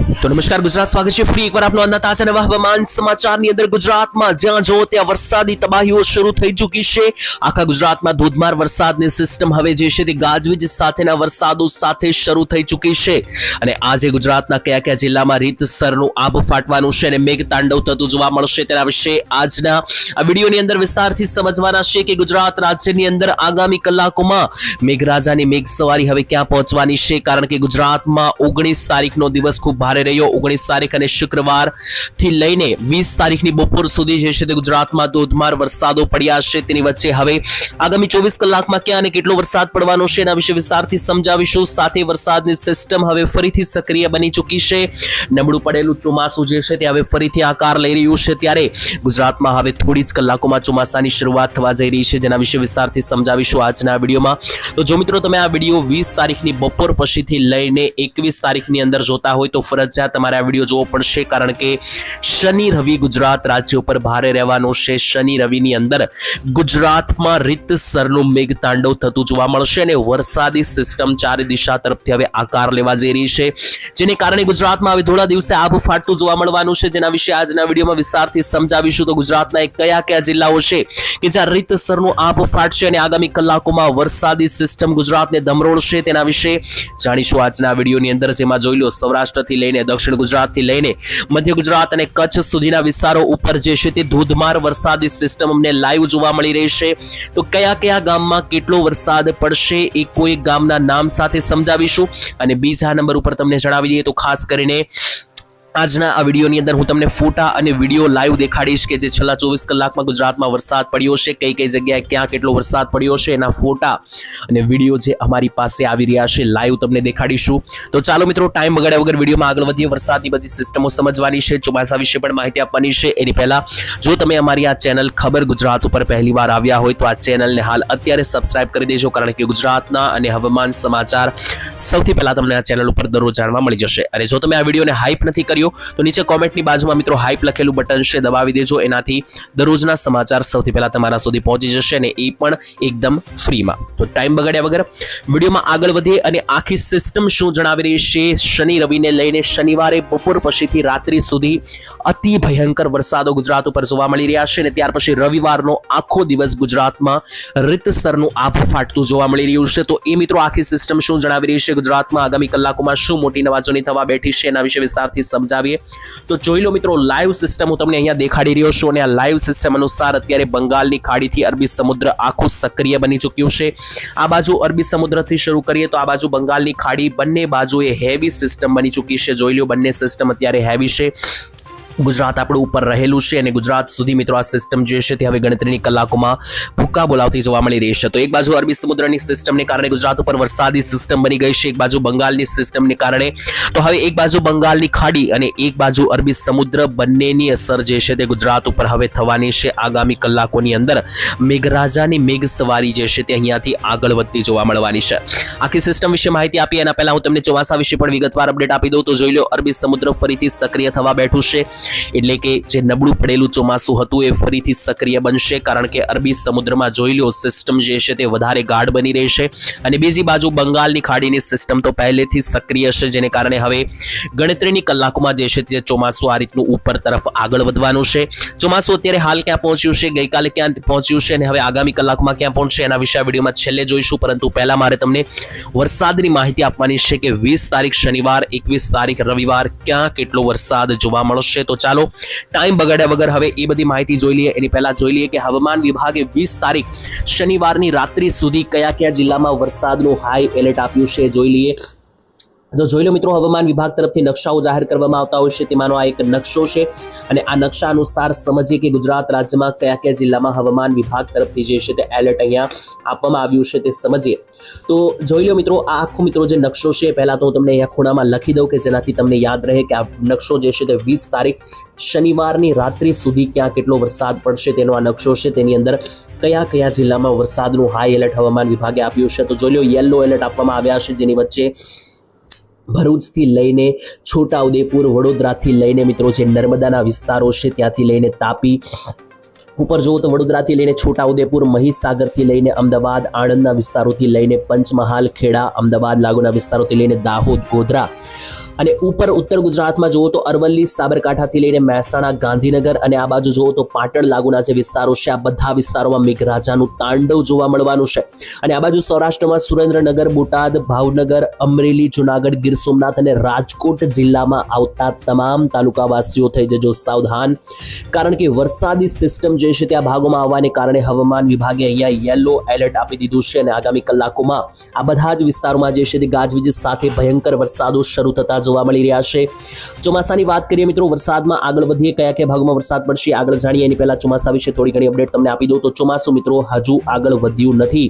તો નમસ્કાર ગુજરાત, સ્વાગત છે ફરી એકવાર આપનો આજના તાજા નવા હવામાન સમાચારની અંદર. ગુજરાતમાં જ્યાં જો ત્યાં વરસાદી તબાહીઓ શરૂ થઈ ચૂકી છે. આખા ગુજરાતમાં ધોધમાર વરસાદની સિસ્ટમ હવે જે છે તે ગાજવીજ સાથેના વરસાદો સાથે શરૂ થઈ ચૂકી છે. અને આજે ગુજરાતના કયા કયા જિલ્લામાં રીતસરનું આભ ફાટવાનું છે અને મેઘ તાંડવ થતું જોવા મળશે તેના વિશે આજના આ વિડીયોની અંદર વિસ્તારથી સમજવાના છે કે ગુજરાત રાજ્યની અંદર આગામી કલાકોમાં મેઘરાજાની મેઘ સવારી હવે ક્યાં પહોંચવાની છે. કારણ કે ગુજરાતમાં 19 તારીખનો દિવસ ખૂબ ભારે રહ્યો. 19 તારીખ અને શુક્રવાર થી લઈને 20 તારીખની બપોર સુધી જે છે તે ગુજરાતમાં ધોધમાર વરસાદો પડ્યા છે. તેની વચ્ચે હવે આગામી 24 કલાકમાં ક્યાં અને કેટલો વરસાદ પડવાનો છે એના વિશે વિસ્તારથી સમજાવીશું. સાથે વરસાદની સિસ્ટમ હવે ફરીથી સક્રિય બની ચૂકી છે. નબળું પડેલું ચોમાસું જે છે તે હવે ફરીથી આકાર લઈ રહ્યું છે. ત્યારે ગુજરાતમાં હવે થોડી જ કલાકોમાં ચોમાસાની શરૂઆત થવા જઈ રહી છે, જેના વિશે વિસ્તારથી સમજાવીશું આજના વિડીયોમાં. તો જો મિત્રો તમે આ વિડીયો 20 તારીખની બપોર પછીથી લઈને 21 તારીખની અંદર જોતા હોય તો ફરજિયાત તમારે આ વિડીયો જોવો પડશે. કારણ કે શનિ રવિ ગુજરાત રાજ્ય ઉપર ભારે રહેવાનો છે. શનિ રવિની અંદર ગુજરાતમાં રીતસરનું મેઘ તાંડવ થતું જોવા મળશે અને વરસાદી સિસ્ટમ ચારે દિશા તરફથી હવે આકાર લેવા જઈ રહી છે, જેને કારણે ગુજરાતમાં હવે થોડા દિવસે આભ ફાટતું જોવા મળવાનું છે, જેના વિશે આજના વિડીયોમાં વિસ્તારથી સમજાવીશું. તો ગુજરાતના કયા કયા જિલ્લાઓ છે કે જ્યાં રીતસરનું આભ ફાટશે અને આગામી કલાકોમાં વરસાદી સિસ્ટમ ગુજરાતને ધમરોળશે તેના વિશે જાણીશું આજના વિડીયોની અંદર. જેમાં જોઈ લો સૌરાષ્ટ્રથી લઈને દક્ષિણ ગુજરાતથી લઈને મધ્ય ગુજરાત અને કચ્છ સુધીના વિસ્તારો ઉપર જે છે તે ધોધમાર વરસાદી સિસ્ટમ અમને લાઈવ જોવા મળી રહી છે. તો કયા કયા ગામમાં કેટલો વરસાદ પડશે એ કોઈ ગામના નામ સાથે સમજાવીશું. અને બીજા નંબર ઉપર તમને જણાવી દઈએ તો ખાસ કરીને આજના આ વિડીયોની અંદર હું તમને ફોટા અને વિડીયો લાઈવ દેખાડીશ કે જે છેલ્લા 24 કલાકમાં ગુજરાતમાં વરસાદ પડ્યો છે, કઈ કઈ જગ્યાએ ક્યાં કેટલો વરસાદ પડ્યો છે એના ફોટા અને વિડીયો જે અમારી પાસે આવી રહ્યા છે લાઈવ તમને દેખાડીશું. તો ચાલો મિત્રો, ટાઈમ બગાડ્યા વગર વિડીયોમાં આગળ વધીએ. વરસાદની બધી સિસ્ટમો સમજવાની છે, ચોમાસા વિશે પણ માહિતી આપવાની છે. એની પહેલા જો તમે અમારી આ ચેનલ ખબર ગુજરાત ઉપર પહેલી વાર આવ્યા હોય તો આ ચેનલને હાલ અત્યારે સબસ્ક્રાઇબ કરી દેજો. કારણ કે ગુજરાતના અને હવામાન સમાચાર સૌથી પહેલા તમને આ ચેનલ ઉપર દરરોજ જાણવા મળી જશે. અને જો તમે આ વિડીયોને હાઈપ નથી કર્યો તો નીચે કોમેન્ટની બાજુમાં મિત્રો હાઈપ લખેલું બટન છે, દબાવી દેજો. એનાથી દરરોજના સમાચાર સૌથી પહેલા તમારા સુધી પહોંચી જશે અને એ પણ એકદમ ફ્રીમાં. તો ટાઈમ બગાડ્યા વગર વિડીયોમાં આગળ વધીએ અને આખી સિસ્ટમ શું જણાવી રહી છે. શનિ રવિને લઈને શનિવારે બપોર પછીથી રાત્રિ સુધી અતિ ભયંકર વરસાદો ગુજરાત ઉપર જોવા મળી રહ્યા છે અને ત્યાર પછી રવિવારનો આખો દિવસ ગુજરાતમાં રીતસરનું આભ ફાટતું જોવા મળી રહ્યું છે. તો એ મિત્રો આખી સિસ્ટમ શું જણાવી રહી છે, ગુજરાતમાં આગામી કલાકોમાં શું મોટી નવાજોની થવા બેઠી છે એના વિશે વિસ્તારથી સમજાવીએ. તો જોઈ લો મિત્રો, લાઈવ સિસ્ટમ હું તમને અહીંયા દેખાડી રહ્યો છું અને આ લાઈવ સિસ્ટમ અનુસાર અત્યારે બંગાળની ખાડીથી અરબી સમુદ્ર આખું સક્રિય બની ચૂક્યું છે. આ બાજુ અરબી સમુદ્રથી શરૂ કરીએ તો આ બાજુ બંગાળની ખાડી, બંને બાજુએ હેવી સિસ્ટમ બની ચૂકી છે. જોઈ લો, બંને સિસ્ટમ અત્યારે હેવી છે. ગુજરાત આપણું ઉપર રહેલું છે અને ગુજરાત સુધી મિત્રો આ સિસ્ટમ જે છે તે હવે ગણતરીની કલાકોમાં ભૂક્કા બોલાવતી જોવા મળી રહી છે. તો એક બાજુ અરબી સમુદ્રની સિસ્ટમને કારણે ગુજરાત ઉપર વરસાદી સિસ્ટમ બની ગઈ છે, એક બાજુ બંગાળની સિસ્ટમને કારણે. તો હવે એક બાજુ બંગાળની ખાડી અને એક બાજુ અરબી સમુદ્ર, બંનેની અસર જે છે તે ગુજરાત ઉપર હવે થવાની છે. આગામી કલાકોની અંદર મેઘરાજાની મેઘ સવારી જે છે તે અહીંયાથી આગળ વધતી જોવા મળવાની છે. આખી સિસ્ટમ વિશે માહિતી આપી એના પહેલા હું તમને ચોમાસા વિશે પણ વિગતવાર અપડેટ આપી દઉં. તો જોઈ લો, અરબી સમુદ્ર ફરીથી સક્રિય થવા બેઠું છે. એટલે કે જે નબળું પડેલું ચોમાસું હતું એ ફરીથી સક્રિય બનશે. કારણ કે અરબી સમુદ્રમાં જોઈ લો સિસ્ટમ જે છે તે વધારે ગાઢ બની રહેશે અને બીજી બાજુ બંગાળની ખાડીની સિસ્ટમ તો પહેલેથી સક્રિય છે, જેને કારણે હવે ગણતરીની કલાકોમાં જે છે તે ચોમાસું આ રીતનું ઉપર તરફ આગળ વધવાનું છે. ચોમાસું અત્યારે હાલ ક્યાં પહોંચ્યું છે, ગઈકાલે ક્યાં પહોંચ્યું છે અને હવે આગામી કલાકમાં ક્યાં પહોંચશે એના વિશે આ વિડીયોમાં છેલ્લે જોઈશું. પરંતુ પહેલા મારે તમને વરસાદની માહિતી આપવાની છે કે 20 તારીખ શનિવાર, 21 તારીખ રવિવાર ક્યાં કેટલો વરસાદ જોવા મળશે. તો ચાલો ટાઈમ બગાડ્યા વગર હવે એ બધી માહિતી જોઈ લઈએ. એની પહેલા જોઈ લઈએ કે હવામાન વિભાગે 20 તારીખ શનિવારની રાત્રિ સુધી કયા કયા જિલ્લામાં વરસાદનું હાઈ એલર્ટ આપ્યું છે જોઈ લઈએ. તો જોઈ લો મિત્રો, હવામાન વિભાગ તરફથી નકશાઓ જાહેર કરવામાં આવતા હોય છે, તેમાંનો આ એક નકશો છે અને આ નકશા અનુસાર સમજીએ કે ગુજરાત રાજ્યમાં કયા કયા જિલ્લામાં હવામાન વિભાગ તરફથી જે છે તે એલર્ટ અહીંયા આપવામાં આવ્યું છે તે સમજીએ. તો જોઈ લો મિત્રો, આ આખો મિત્રો જે નકશો છે પહેલા તો હું તમને અહીંયા ખૂણામાં લખી દઉં કે જેનાથી તમને યાદ રહે કે આ નકશો જે છે તે 20 તારીખ શનિવારની રાત્રિ સુધી ક્યાં કેટલો વરસાદ પડશે તેનો આ નકશો છે. તેની અંદર કયા કયા જિલ્લામાં વરસાદનું હાઈ એલર્ટ હવામાન વિભાગે આપ્યું છે. તો જોઈ લો, યલો એલર્ટ આપવામાં આવ્યા છે, જેની વચ્ચે ભરૂચથી લઈને છોટાઉદેપુર, વડોદરાથી લઈને મિત્રો જે નર્મદાના વિસ્તારો છે ત્યાંથી લઈને તાપી, ઉપર જુઓ તો વડોદરાથી લઈને છોટાઉદેપુર, મહીસાગરથી લઈને અમદાવાદ, આણંદના વિસ્તારોથી લઈને પંચમહાલ, ખેડા, અમદાવાદ લાગુના વિસ્તારોથી લઈને દાહોદ, ગોધરા, અને ઉપર ઉત્તર ગુજરાતમાં જુઓ તો અરવલ્લી, સાબરકાંઠાથી લઈને મહેસાણા, ગાંધીનગર અને આ બાજુ જુઓ તો પાટણ લાગુના જે વિસ્તારો છે, આ બધા વિસ્તારોમાં મેઘરાજાનું તાંડવ જોવા મળવાનું છે. અને આ બાજુ સૌરાષ્ટ્રમાં સુરેન્દ્રનગર, બોટાદ, ભાવનગર, અમરેલી, જુનાગઢ, ગીર સોમનાથ અને રાજકોટ જિલ્લામાં આવતા તમામ તાલુકાવાસીઓ થઈ જજો સાવધાન, કારણ કે વરસાદી સિસ્ટમ જે છે ત્યાં ભાગોમાં આવવાને કારણે હવામાન વિભાગે અહીંયા યલો એલર્ટ આપી દીધું છે. અને આગામી કલાકોમાં આ બધા જ વિસ્તારોમાં જે છે તે ગાજવીજ સાથે ભયંકર વરસાદો શરૂ થતા જોવા મળી રહ્યા છે. ચોમાસાની વાત કરીએ મિત્રો, વરસાદમાં આગળ વધીએ, કયા કયા ભાગોમાં વરસાદ પડશે આગળ જાણીએ. એની પહેલા ચોમાસા વિશે થોડી ઘણી અપડેટ તમને આપી દઉં તો ચોમાસું મિત્રો હજુ આગળ વધ્યું નથી.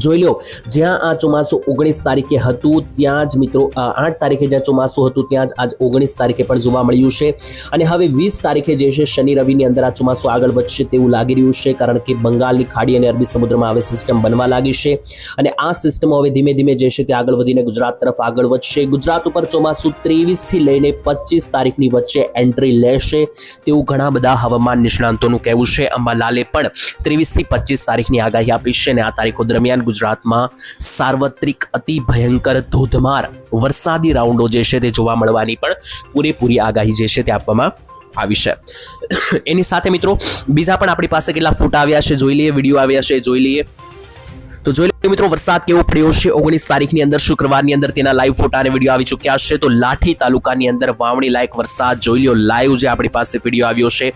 જોઈ લો, જ્યાં આ ચોમાસું 19 તારીખે હતું ત્યાં જ મિત્રો 8 તારીખે જ્યાં ચોમાસું હતું ત્યાં જ આજ 19 તારીખે પણ જોવા મળ્યું છે. અને હવે 20 તારીખે જે છે શનિ રવિની અંદર આ ચોમાસું આગળ વધશે તેવું લાગી રહ્યું છે, કારણ કે બંગાળની ખાડી અને અરબી સમુદ્રમાં હવે સિસ્ટમ બનવા લાગી છે. અને આ સિસ્ટમ હવે ધીમે ધીમે જે છે તે આગળ વધીને ગુજરાત તરફ આગળ વધશે. ગુજરાત ઉપર ચોમાસું 23 થી લઈને 25 તારીખની વચ્ચે એન્ટ્રી લેશે તેવું ઘણા બધા હવામાન નિષ્ણાંતોનું કહેવું છે. અંબાલાલે પણ 23 થી 25 તારીખની આગાહી આપી છે. અને આ તારીખો દરમિયાન ગુજરાતમાં સાર્વત્રિક અતિ ભયંકર ધોધમાર વરસાદી રાઉન્ડો જે છે તે જોવા મળવાની પણ પૂરેપૂરી આગાહી જે છે તે આપવામાં આવી છે. એની સાથે મિત્રો બીજા પણ આપણી પાસે કેટલા ફોટા આવ્યા છે જોઈ લઈએ, વિડીયો આવ્યા છે જોઈ લઈએ. તો જોઈ લો મિત્રો વરસાદ કેવો પડ્યો છે 19 તારીખની અંદર શુક્રવારની અંદર તેના લાઈવ ફોટા અને વિડીયો આવી ચૂક્યા છે. તો લાઠી તાલુકાની અંદર વાવણી લાયક વરસાદ જોઈ લો, લાઈવ જે આપણી પાસે વિડીયો આવ્યો છે.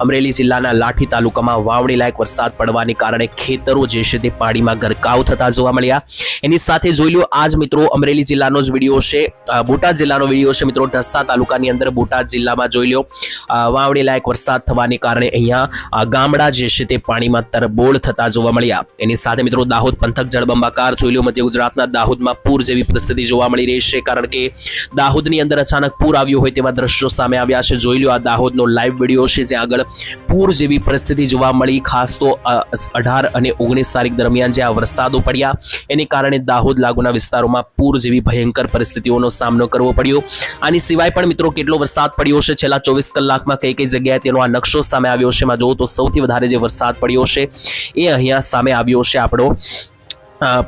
અમરેલી જિલ્લાના લાઠી તાલુકામાં વાવણી લાયક વરસાદ પડવાને કારણે ખેતરો જે છે તે પાણીમાં ગરકાવ થતા જોવા મળ્યા. એની સાથે જોઈ લો આજ મિત્રો અમરેલી જિલ્લાનો જ વિડીયો છે, બોટાદ જિલ્લાનો વિડીયો છે મિત્રો. ઢસા તાલુકાની અંદર બોટાદ જિલ્લામાં જોઈ લો વાવણી લાયક વરસાદ થવાને કારણે અહીંયા ગામડા જે છે તે પાણીમાં તરબોળ થતા જોવા મળ્યા. એની સાથે મિત્રો દાહોદ પંથક જળબંબાકાર જોઈ લો. મધ્ય ગુજરાતના દાહોદમાં પૂર જેવી પરિસ્થિતિ જોવા મળી રહી છે, કારણ કે દાહોદની અંદર અચાનક પૂર આવ્યું હોય તેવા દ્રશ્યો સામે આવ્યા છે. જોઈ લો આ દાહોદનો લાઈવ વિડીયો છે જ્યાં આગળ પૂર જેવી પરિસ્થિતિ જોવા મળી. ખાસ તો 18 અને 19 તારીખ દરમિયાન જે આ વરસાદો પડ્યા એને કારણે દાહોદ લાગુના વિસ્તારોમાં પૂર જેવી ભયંકર પરિસ્થિતિઓનો સામનો કરવો પડ્યો. આની સિવાય પણ મિત્રો કેટલો વરસાદ પડ્યો છે છેલ્લા 24 કલાકમાં, કઈ કઈ જગ્યાએ તેનો આ નકશો સામે આવ્યો છે. એમાં જુઓ તો સૌથી વધારે જે વરસાદ પડ્યો છે એ અહીંયા સામે આવ્યો છે આપણો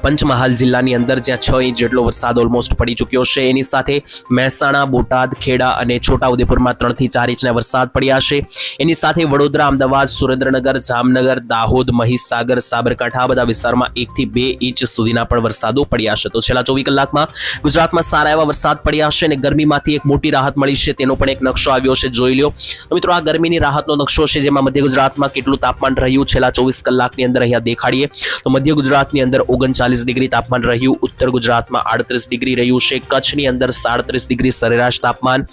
પંચમહાલ જિલ્લાની અંદર, જ્યાં 6 ઇંચ જેટલો વરસાદ ઓલમોસ્ટ પડી ચૂક્યો છે. એની સાથે મહેસાણા, બોટાદ, ખેડા અને છોટાઉદેપુરમાં 3 થી 4 ઇંચના વરસાદ પડ્યા છે. એની સાથે વડોદરા, અમદાવાદ, સુરેન્દ્રનગર, જામનગર, દાહોદ, મહીસાગર, સાબરકાંઠા બધા વિસ્તારમાં 1 થી 2 ઇંચ સુધીના પણ વરસાદો પડ્યા છે. તો છેલ્લા 24 કલાકમાં ગુજરાતમાં સારા એવા વરસાદ પડ્યા છે અને ગરમીમાંથી એક મોટી રાહત મળી છે તેનો પણ એક નકશો આવ્યો છે જોઈ લો. તો મિત્રો આ ગરમીની રાહતનો નકશો છે જેમાં મધ્ય ગુજરાતમાં કેટલું તાપમાન રહ્યું છેલ્લા 24 કલાકની અંદર અહીંયા દેખાડીએ. તો મધ્ય ગુજરાતની અંદર 39 ડિગ્રી તાપમાન રહ્યું, ઉત્તર ગુજરાતમાં 38 ડિગ્રી રહ્યું છે, કચ્છની અંદર 37 ડિગ્રી સરેરાશ તાપમાન,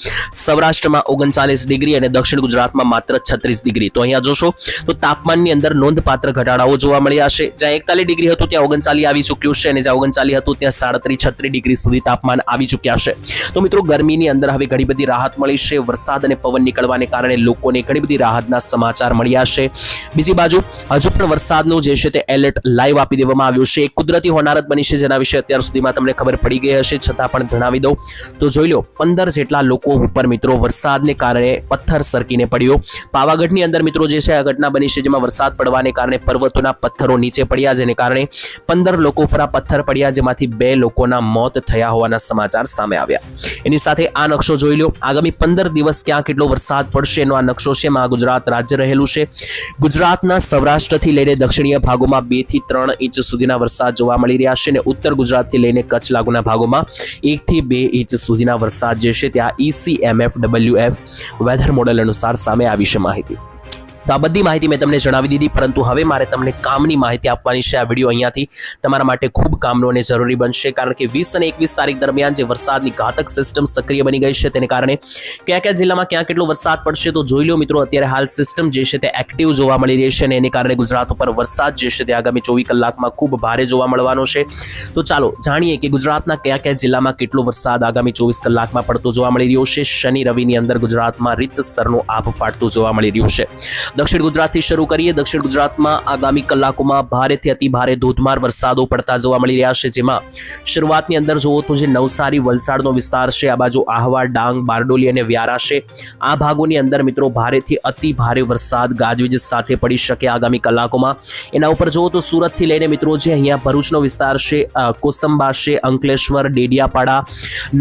સૌરાષ્ટ્રમાં 39 ડિગ્રી અને દક્ષિણ ગુજરાતમાં માત્ર 36 ડિગ્રી. તો અહીંયા જોશો તો તાપમાનની અંદર નોંધપાત્ર ઘટાડાઓ જોવા મળ્યા છે. જ્યાં 41 ડિગ્રી હતું ત્યાં 39 આવી ચૂક્યું છે અને જ્યાં 39 હતું ત્યાં 37-36 ડિગ્રી સુધી તાપમાન આવી ચૂક્યા છે. તો મિત્રો ગરમીની અંદર હવે ઘણી બધી રાહત મળી છે. વરસાદ અને પવન નીકળવાને કારણે લોકોને ઘણી બધી રાહતના સમાચાર મળ્યા છે. બીજી બાજુ હજુ પણ વરસાદનું જે છે તે એલર્ટ લાઈવ આપી દેવામાં આવ્યું છે. કુદરતી હોનારત બની છે જેના વિશે અત્યાર સુધીમાં તમને ખબર પડી ગઈ હશે, છતાં પણ જણાવી દઉં તો જોઈ લો 15 જેટલા લોકો ઉપર મિત્રો વરસાદને કારણે પથ્થર સરકીને પડ્યો. પાવાગઢની અંદર મિત્રો જે છે આ ઘટના બની છે જેમાં વરસાદ પડવાને કારણે પર્વતોના પથ્થરો નીચે પડ્યા, જેને કારણે 15 લોકો પર આ પથ્થર પડ્યા, જેમાંથી 2 લોકોના મોત થયા હોવાના સમાચાર સામે આવ્યા. એની સાથે આ નકશો જોઈ લો, આગામી 15 દિવસ ક્યાં કેટલો વરસાદ પડશે એનો આ નકશો છે. માં ગુજરાત રાજ્ય રહેલું છે. ગુજરાતના સૌરાષ્ટ્રથી લઈને દક્ષિણીય ભાગોમાં 2 થી 3 ઇંચ સુધીના વરસાદ જોવા મળી રહ્યા છે અને ઉત્તર ગુજરાતથી લઈને કચ્છ લાગુના ભાગોમાં 1 થી 2 ઇંચ સુધીના વરસાદ જે છે ત્યાં ECMFWF વેધર મોડેલ અનુસાર સામે આવી છે માહિતી. તો આ બધી માહિતી મેં તમને જણાવી દીધી, પરંતુ હવે મારે તમને કામની માહિતી આપવાની છે. આ વિડીયો અહીંયાથી તમારા માટે ખૂબ કામનો અને જરૂરી બનશે, કારણ કે 20 અને 21 તારીખ દરમિયાન જે વરસાદની ઘાતક સિસ્ટમ સક્રિય બની ગઈ છે તેને કારણે કયા કયા જિલ્લામાં ક્યાં કેટલો વરસાદ પડશે તો જોઈ લો મિત્રો. અત્યારે હાલ સિસ્ટમ જે છે તે એક્ટિવ જોવા મળી રહી છે અને એને કારણે ગુજરાત ઉપર વરસાદ જે છે તે આગામી 24 કલાકમાં ખૂબ ભારે જોવા મળવાનો છે. તો ચાલો જાણીએ કે ગુજરાતના કયા કયા જિલ્લામાં કેટલો વરસાદ આગામી 24 કલાકમાં પડતો જોવા મળી રહ્યો છે. શનિ રવિની અંદર ગુજરાતમાં રીતસરનું આભ ફાટતું જોવા મળી રહ્યું છે. દક્ષિણ ગુજરાતથી શરૂ કરીએ. દક્ષિણ ગુજરાતમાં આગામી કલાકોમાં ભારેથી અતિ ભારે ધોધમાર વરસાદો પડતા જોવા મળી રહ્યા છે, જેમાં શરૂઆતની અંદર જુઓ તો જે નવસારી વલસાડનો વિસ્તાર છે, આ બાજુ આહવા, ડાંગ, બારડોલી અને વ્યારા છે, આ ભાગોની અંદર મિત્રો ભારેથી અતિ ભારે વરસાદ ગાજવીજ સાથે પડી શકે આગામી કલાકોમાં. એના ઉપર જુઓ તો સુરતથી લઈને મિત્રો જે અહીંયા ભરૂચનો વિસ્તાર છે, કોસંબા છે, અંકલેશ્વર, ડેડિયાપાડા,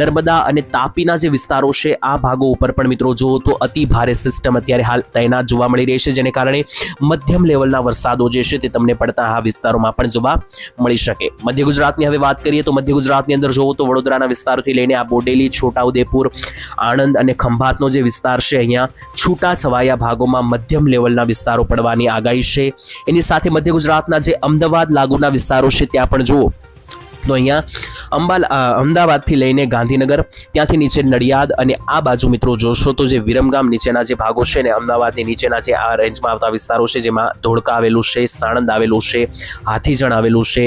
નર્મદા અને તાપીના જે વિસ્તારો છે, આ ભાગો ઉપર પણ મિત્રો જુઓ તો અતિ ભારે સિસ્ટમ અત્યારે હાલ તૈનાત જોવા મળી રહી છે, જેને કારણે મધ્યમ લેવલના વરસાદો જે છે તે તમને પડતા આ વિસ્તારોમાં પણ જોવા મળી શકે. મધ્ય ગુજરાતની હવે વાત કરીએ તો મધ્ય ગુજરાતની અંદર જુઓ તો વડોદરાના વિસ્તારોથી લઈને આ બોડેલી, છોટાઉદેપુર, આણંદ અને ખંભાતનો જે વિસ્તાર છે, અહીંયા છૂટા છવાયા ભાગોમાં મધ્યમ લેવલના વિસ્તારો પડવાની આગાહી છે. એની સાથે મધ્ય ગુજરાતના જે અમદાવાદ લાગુના વિસ્તારો છે ત્યાં પણ જુઓ તો અહીંયા અમદાવાદથી લઈને ગાંધીનગર, ત્યાંથી નીચે નડિયાદ અને આ બાજુ મિત્રો જોશો તો જે વિરમગામ નીચેના જે ભાગો છે ને અમદાવાદની નીચેના જે આ રેન્જમાં આવતા વિસ્તારો છે, જેમાં ધોળકા આવેલું છે, સાણંદ આવેલું છે, હાથીજણ આવેલું છે,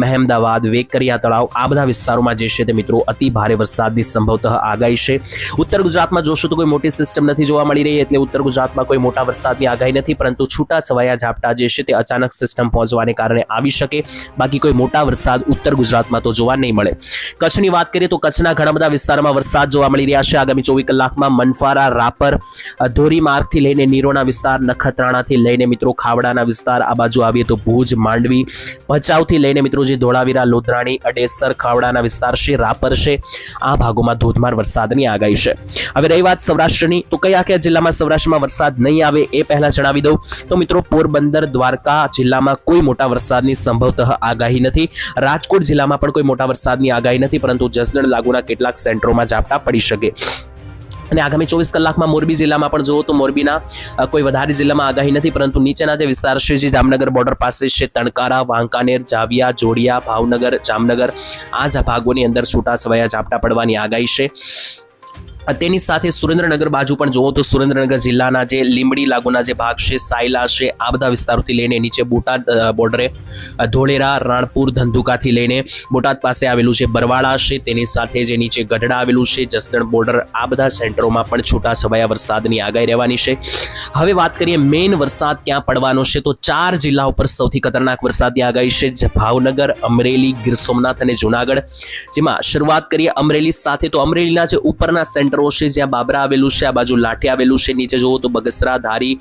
મહેમદાવાદ, વેકરિયા તળાવ, આ બધા વિસ્તારોમાં જે છે તે મિત્રો અતિ ભારે વરસાદની સંભવતઃ આગાહી છે. ઉત્તર ગુજરાતમાં જોશો તો કોઈ મોટી સિસ્ટમ નથી જોવા મળી રહી, એટલે ઉત્તર ગુજરાતમાં કોઈ મોટા વરસાદની આગાહી નથી, પરંતુ છૂટા છવાયા ઝાપટા જે છે તે અચાનક સિસ્ટમ પહોંચવાને કારણે આવી શકે. બાકી કોઈ મોટા વરસાદ ઉત્તર ગુજરાત તો જોવા નહીં મળે. કચ્છની વાત કરીએ તો કચ્છના ઘણા બધા વિસ્તારોમાં વરસાદ જોવા મળી રહ્યા છે. આગામી 24 કલાકમાં મનફારા, રાપર, ધોરીમાર્ગથી લઈને નીરોના વિસ્તાર, નખત્રાણાથી લઈને મિત્રો ખાવડાના વિસ્તાર, આ બાજુ આવીએ તો ભુજ, માંડવી, ભચાઉથી લઈને મિત્રો જે ધોળાવીરા, લોધરાણી, અડેસર, ખાવડાના વિસ્તાર છે, રાપર છે, આ ભાગોમાં ધોધમાર વરસાદની આગાહી છે. હવે રહી વાત સૌરાષ્ટ્રની, તો કયા કયા જિલ્લામાં સૌરાષ્ટ્રમાં વરસાદ નહીં આવે એ પહેલા જણાવી દઉં તો મિત્રો પોરબંદર, દ્વારકા જિલ્લામાં કોઈ મોટા વરસાદની સંભવતઃ આગાહી નથી. રાજકોટ જિલ્લામાં પણ કોઈ મોટા વરસાદની આગાહી નથી, પરંતુ જસદણ લાગુના કેટલાક સેન્ટરોમાં ઝાપટા પડી શકે. અને આગામી 24 કલાકમાં મોરબી જિલ્લામાં પણ જુઓ તો મોરબીના કોઈ વધારે જિલ્લામાં આગાહી નથી, પરંતુ નીચેના જે વિસ્તાર છે જે જામનગર બોર્ડર પાસે છે, તણકારા, વાંકાનેર, જાવિયા, જોડિયા, ભાવનગર, જામનગર, આ જ ભાગોની અંદર છૂટા છવાયા ઝાપટા પડવાની આગાહી છે. તેની સાથે સુરેન્દ્રનગર બાજુ પણ જુઓ તો સુરેન્દ્રનગર જિલ્લાના જે લીંબડી લાગુના જે ભાગ છે, સાયલા છે, આ બધા વિસ્તારોથી લઈને નીચે બોટાદ બોર્ડરે ધોળેરા, રાણપુર, ધંધુકાથી લઈને બોટાદ પાસે આવેલું છે બરવાળા છે, તેની સાથે જે નીચે ગઢડા આવેલું છે, જસદણ બોર્ડર, આ બધા સેન્ટરોમાં પણ છૂટા છવાયા વરસાદની આગાહી રહેવાની છે. હવે વાત કરીએ મેઇન વરસાદ ક્યાં પડવાનો છે, તો 4 જિલ્લા ઉપર સૌથી ખતરનાક વરસાદની આગાહી છે: ભાવનગર, અમરેલી, ગીર સોમનાથ અને જુનાગઢ. જેમાં શરૂઆત કરીએ અમરેલી સાથે, તો અમરેલીના જે ઉપરના સેન્ટર છે, જ્યાં બાબરા આવેલું છે, આ બાજુ લાઠી આવેલું છે, નીચે જુઓ તો બગસરા, ધારી,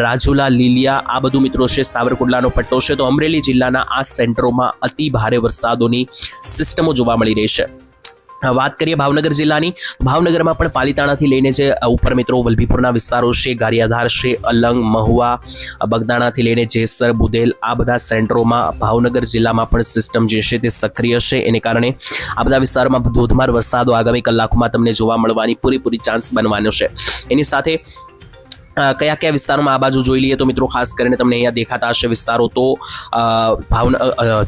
રાજુલા, લીલિયા, આ બધું મિત્રો છે, સાવરકુંડલાનો પટ્ટો છે. તો અમરેલી જિલ્લાના આ સેન્ટરોમાં અતિ ભારે વરસાદોની સિસ્ટમો જોવા મળી રહી છે. વાત કરીએ ભાવનગર જિલ્લાની, ભાવનગરમાં પણ પાલીતાણાથી લઈને જે ઉપર મિત્રો વલભીપુરના વિસ્તારો છે, ગારિયાધાર છે, અલંગ, મહુવા, બગદાણાથી લઈને જેસર, બુદેલ, આ બધા સેન્ટરોમાં ભાવનગર જિલ્લામાં પણ સિસ્ટમ જે છે તે સક્રિય છે. એને કારણે આ બધા વિસ્તારોમાં ધોધમાર વરસાદો આગામી કલાકોમાં તમને જોવા મળવાની પૂરેપૂરી ચાન્સ બનવાનો છે. એની સાથે કયા કયા વિસ્તારોમાં આ બાજુ જોઈ લઈએ તો મિત્રો ખાસ કરીને તમને અહીંયા દેખાતા હશે વિસ્તારો, તો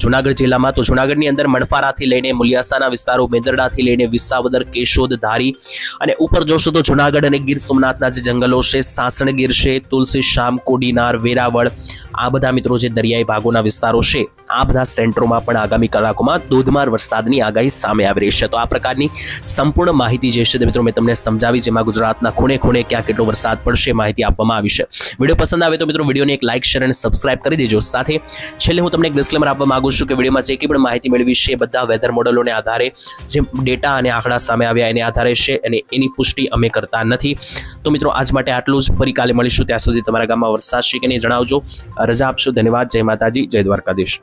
જુનાગઢ જિલ્લામાં, તો જુનાગઢની અંદર મણફારાથી લઈને મુલિયાસાના વિસ્તારો, મેંદરડાથી લઈને વિસાવદર, કેશોદ, ધારી, અને ઉપર જોશો તો જુનાગઢ અને ગીર સોમનાથના જે જંગલો છે, સાસણગીર છે, તુલસી શ્યામ, કોડીનાર, વેરાવળ, આ બધા મિત્રો જે દરિયાઈ ભાગોના વિસ્તારો છે, આ બધા સેન્ટરોમાં પણ આગામી કલાકોમાં ધોધમાર વરસાદની આગાહી સામે આવી રહી છે. તો આ પ્રકારની સંપૂર્ણ માહિતી જે છે મિત્રો મેં તમને સમજાવી, જેમાં ગુજરાતના ખૂણે ખૂણે ક્યાં કેટલો વરસાદ પડશે માહિતી આપવામાં આવી છે. વિડીયો પસંદ આવે તો મિત્રો વિડીયોને એક લાઇક, શેર અને સબસ્ક્રાઇબ કરી દેજો. સાથે છેલ્લે હું તમને એક ડિસ્ક્લેમર આપવા માંગુ છું કે વિડીયોમાં જે કંઈ પણ માહિતી મેળવી છે બધા વેધર મોડલોને આધારે જે ડેટા અને આંકડા સામે આવ્યા એને આધારે છે, અને એની પુષ્ટિ અમે કરતા નથી. તો મિત્રો આજ માટે આટલું જ. ફરી કાલે મળીશું. ત્યાં સુધી તમારા ગામમાં વરસાદ છે કે નહીં જણાવજો. રજા આપશો. ધન્યવાદ. જય માતાજી, જય દ્વારકાધીશ.